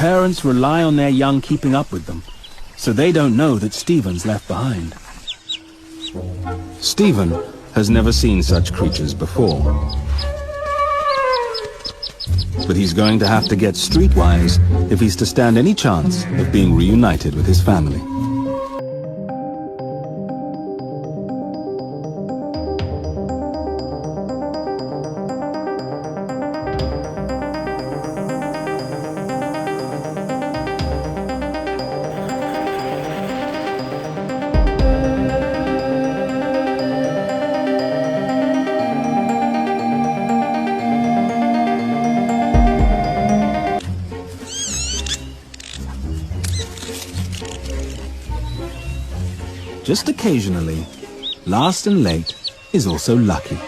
parents rely on their young keeping up with them, so they don't know that Stephen's left behind. Stephen has never seen such creatures before. But he's going to have to get streetwise if he's to stand any chance of being reunited with his family. Just occasionally, last and late is also lucky.